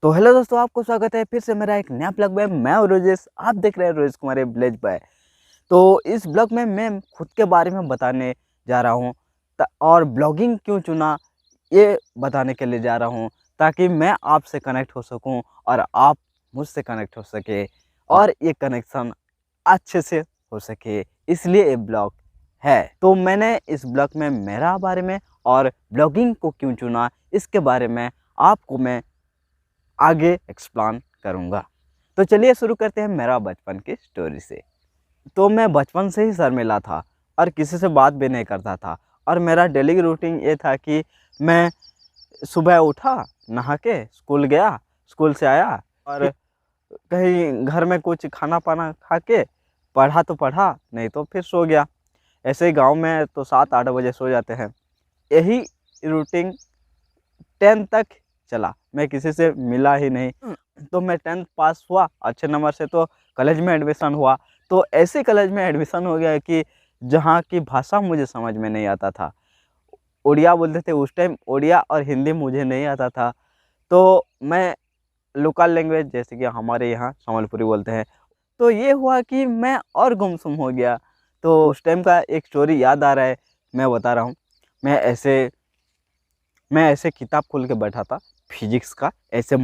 तो हेलो दोस्तों, आपको स्वागत है फिर से मेरा एक नया ब्लॉग में। मैं हूं रोजेश, आप देख रहे हैं रोजेश कुमार विलेज बॉय। तो इस ब्लॉग में मैं खुद के बारे में बताने जा रहा हूं और ब्लॉगिंग क्यों चुना ये बताने के लिए जा रहा हूं, ताकि मैं आपसे कनेक्ट हो सकूं और आप मुझसे कनेक्ट हो सके और ये कनेक्शन अच्छे से हो सके, इसलिए ये ब्लॉग है। तो मैंने इस ब्लॉग में मेरा बारे में और ब्लॉगिंग को क्यों चुना इसके बारे में आपको मैं आगे एक्सप्लेन करूँगा। तो चलिए शुरू करते हैं मेरा बचपन की स्टोरी से। तो मैं बचपन से ही शर्मीला था और किसी से बात भी नहीं करता था। और मेरा डेली रूटीन ये था कि मैं सुबह उठा, नहा के स्कूल गया, स्कूल से आया और कहीं घर में कुछ खाना पाना खा के पढ़ा तो पढ़ा, नहीं तो फिर सो गया। ऐसे ही गांव में तो 7-8 बजे सो जाते हैं। यही रूटीन 10th तक चला, मैं किसी से मिला ही नहीं। तो मैं 10th पास हुआ अच्छे नंबर से, तो कॉलेज में एडमिशन हुआ। तो ऐसे कॉलेज में एडमिशन हो गया कि जहाँ की भाषा मुझे समझ में नहीं आता था। उड़िया बोलते थे उस टाइम, उड़िया और हिंदी मुझे नहीं आता था। तो मैं लोकल लैंग्वेज जैसे कि हमारे यहाँ संबलपुरी बोलते हैं। तो ये हुआ कि मैं और गुमसुम हो गया। तो उस टाइम का एक स्टोरी याद आ रहा है, मैं बता रहा हूँ। मैं ऐसे किताब खोल के बैठा था, फिजिक्स का, ऐसे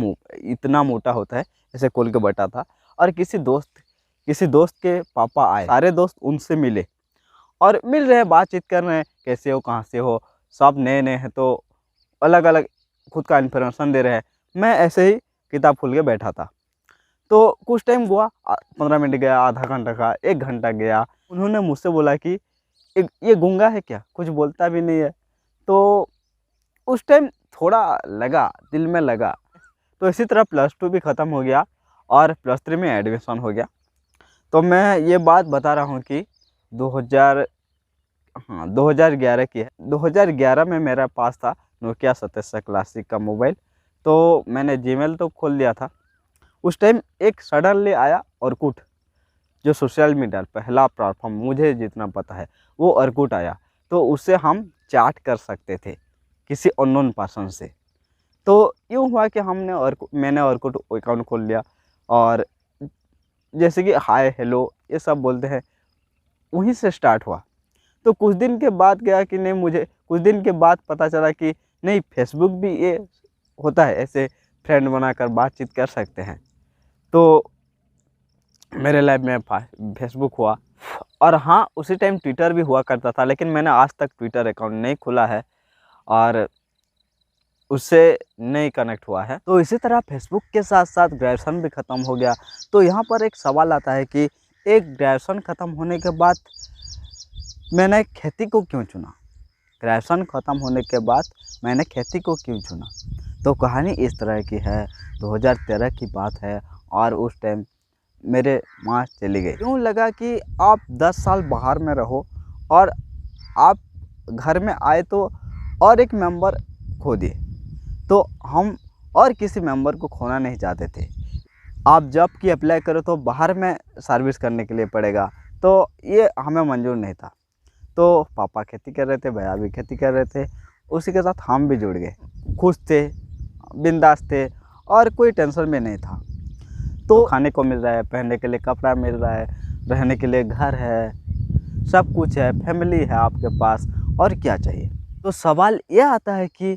इतना मोटा होता है, ऐसे खोल के बैठा था। और किसी दोस्त के पापा आए, सारे दोस्त उनसे मिले और मिल रहे हैं, बातचीत कर रहे हैं, कैसे हो, कहाँ से हो। सब नए नए हैं तो अलग अलग खुद का इन्फॉर्मेशन दे रहे हैं। मैं ऐसे ही किताब खोल के बैठा था। तो कुछ टाइम हुआ, 15 मिनट गया, आधा घंटा का, 1 घंटा गया। उन्होंने मुझसे बोला कि ये गूंगा है क्या, कुछ बोलता भी नहीं है। तो उस टाइम थोड़ा लगा, दिल में लगा। तो इसी तरह +2 भी ख़त्म हो गया और +3 में एडमिशन हो गया। तो मैं ये बात बता रहा हूँ कि 2000 हाँ 2011 की है। 2011 में मेरा पास था नोकिया 77 क्लासिक का मोबाइल। तो मैंने जीमेल तो खोल लिया था। उस टाइम एक सडनली आया ऑरकुट, जो सोशल मीडिया पहला प्लेटफॉर्म मुझे जितना पता है वो ऑरकुट आया। तो उससे हम चैट कर सकते थे किसी अननोन पर्सन से। तो यूँ हुआ कि मैंने ऑरकुट अकाउंट खोल लिया और जैसे कि हाय हेलो ये सब बोलते हैं, वहीं से स्टार्ट हुआ। तो कुछ दिन के बाद गया कि नहीं, मुझे कुछ दिन के बाद पता चला कि नहीं, फेसबुक भी ये होता है, ऐसे फ्रेंड बनाकर बातचीत कर सकते हैं। तो मेरे लाइफ में फेसबुक हुआ। और हाँ, उसी टाइम ट्विटर भी हुआ करता था, लेकिन मैंने आज तक ट्विटर अकाउंट नहीं खोला है और उससे नहीं कनेक्ट हुआ है। तो इसी तरह फेसबुक के साथ साथ ग्रेजुएशन भी ख़त्म हो गया। तो यहाँ पर एक सवाल आता है कि एक ग्रेजुएशन ख़त्म होने के बाद मैंने खेती को क्यों चुना। ग्रेजुएशन ख़त्म होने के बाद मैंने खेती को क्यों चुना। तो कहानी इस तरह की है। 2013 की बात है और उस टाइम मेरे माँ चली गई। यूँ लगा कि आप 10 साल बाहर में रहो और आप घर में आए तो और एक मेंबर खो दिए। तो हम और किसी मेंबर को खोना नहीं चाहते थे। आप जॉब की अप्लाई करो तो बाहर में सर्विस करने के लिए पड़ेगा, तो ये हमें मंजूर नहीं था। तो पापा खेती कर रहे थे, भैया भी खेती कर रहे थे, उसी के साथ हम भी जुड़ गए। खुश थे, बिंदास थे और कोई टेंशन में नहीं था। तो खाने को मिल रहा है, पहनने के लिए कपड़ा मिल रहा है, रहने के लिए घर है, सब कुछ है, फैमिली है आपके पास, और क्या चाहिए। तो सवाल ये आता है कि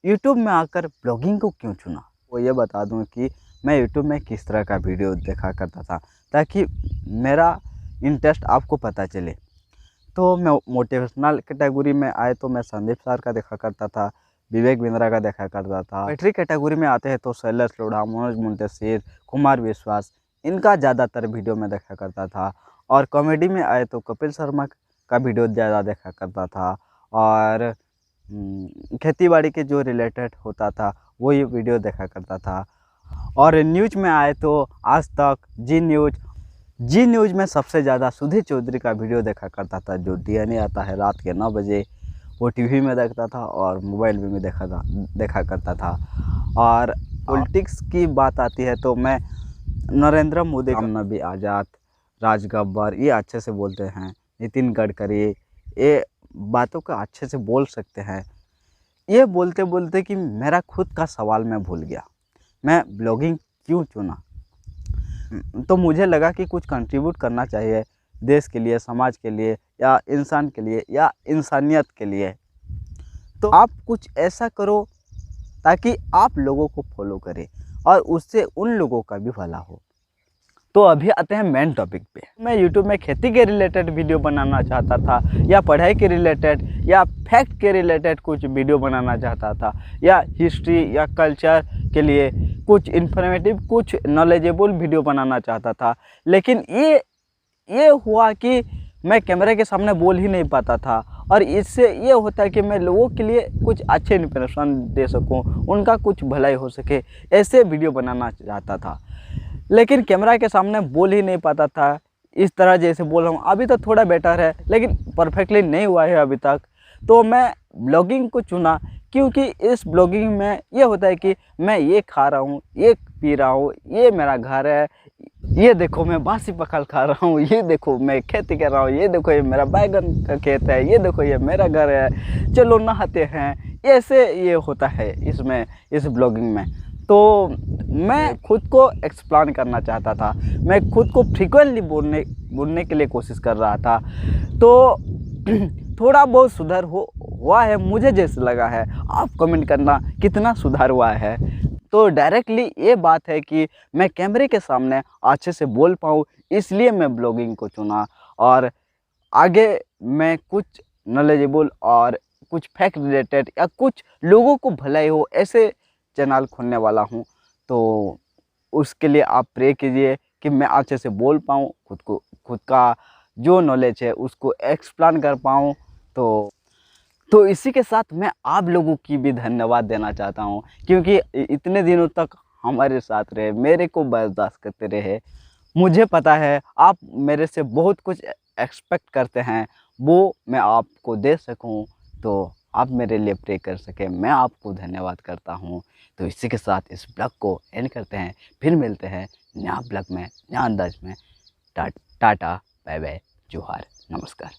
यूट्यूब में आकर ब्लॉगिंग को क्यों चुना। वो ये बता दूं कि मैं यूट्यूब में किस तरह का वीडियो देखा करता था, ताकि मेरा इंटरेस्ट आपको पता चले। तो मैं मोटिवेशनल कैटेगरी में आए तो मैं संदीप सर का देखा करता था, विवेक बिंद्रा का देखा करता था। बैटरी कैटेगरी में आते हैं तो शैलेश लोढ़ा, मनोज मुंतशिर, कुमार विश्वास, इनका ज़्यादातर वीडियो में देखा करता था। और कॉमेडी में आए तो कपिल शर्मा का वीडियो ज़्यादा देखा करता था। और खेती बाड़ी के जो रिलेटेड होता था वो ये वीडियो देखा करता था। और न्यूज़ में आए तो आज तक, जी न्यूज़ में सबसे ज़्यादा सुधीर चौधरी का वीडियो देखा करता था, जो डीएनए आता है रात के 9 बजे, वो टीवी में देखता था और मोबाइल में भी देखा करता था। और पॉलिटिक्स की बात आती है तो मैं नरेंद्र मोदी, राम नबी आज़ाद, राज गब्बर ये अच्छे से बोलते हैं, नितिन गडकरी ये बातों को अच्छे से बोल सकते हैं। ये बोलते बोलते कि मेरा खुद का सवाल मैं भूल गया। मैं ब्लॉगिंग क्यों चुना, तो मुझे लगा कि कुछ कंट्रीब्यूट करना चाहिए देश के लिए, समाज के लिए, या इंसान के लिए, या इंसानियत के लिए। तो आप कुछ ऐसा करो ताकि आप लोगों को फॉलो करें और उससे उन लोगों का भी भला हो। तो अभी आते हैं मेन टॉपिक पे। मैं यूट्यूब में खेती के रिलेटेड वीडियो बनाना चाहता था, या पढ़ाई के रिलेटेड, या फैक्ट के रिलेटेड कुछ वीडियो बनाना चाहता था, या हिस्ट्री या कल्चर के लिए कुछ इन्फॉर्मेटिव, कुछ नॉलेजेबल वीडियो बनाना चाहता था। लेकिन ये हुआ कि मैं कैमरे के सामने बोल ही नहीं पाता था, और इससे ये होता है कि मैं लोगों के लिए कुछ अच्छे इंप्रेशन दे सकूं, उनका कुछ भलाई हो सके, ऐसे वीडियो बनाना चाहता था। लेकिन कैमरा के सामने बोल ही नहीं पाता था, इस तरह जैसे बोल रहा हूँ। अभी तो थोड़ा बेटर है, लेकिन परफेक्टली नहीं हुआ है अभी तक। तो मैं ब्लॉगिंग को चुना क्योंकि इस ब्लॉगिंग में ये होता है कि मैं ये खा रहा हूँ, ये पी रहा हूँ, ये मेरा घर है, ये देखो मैं बासी पकल खा रहा हूँ, ये देखो मैं खेती कर रहा हूँ, ये देखो ये मेरा बैगन का खेत है, ये देखो ये मेरा घर है, चलो नहाते हैं। ऐसे ये होता है इसमें, इस ब्लॉगिंग में। तो मैं खुद को एक्सप्लेन करना चाहता था, मैं खुद को फ्रीक्वेंटली बोलने के लिए कोशिश कर रहा था। तो थोड़ा बहुत सुधार हुआ है मुझे जैसे लगा है। आप कमेंट करना कितना सुधार हुआ है। तो डायरेक्टली ये बात है कि मैं कैमरे के सामने अच्छे से बोल पाऊँ, इसलिए मैं ब्लॉगिंग को चुना। और आगे मैं कुछ नॉलेजेबल और कुछ फैक्ट रिलेटेड या कुछ लोगों को भलाई हो ऐसे चैनल खोलने वाला हूँ। तो उसके लिए आप प्रे कीजिए कि मैं अच्छे से बोल पाऊँ, खुद का जो नॉलेज है उसको एक्सप्लेन कर पाऊँ। तो इसी के साथ मैं आप लोगों की भी धन्यवाद देना चाहता हूँ, क्योंकि इतने दिनों तक हमारे साथ रहे, मेरे को बर्दाश्त करते रहे। मुझे पता है आप मेरे से बहुत कुछ एक्सपेक्ट करते हैं, वो मैं आपको दे सकूं, तो आप मेरे लिए प्रे कर सकें। मैं आपको धन्यवाद करता हूं। तो इसी के साथ इस ब्लॉग को एंड करते हैं, फिर मिलते हैं नया ब्लॉग में, नया अंदाज में। टाटा, बाय बाय, जोहार, नमस्कार।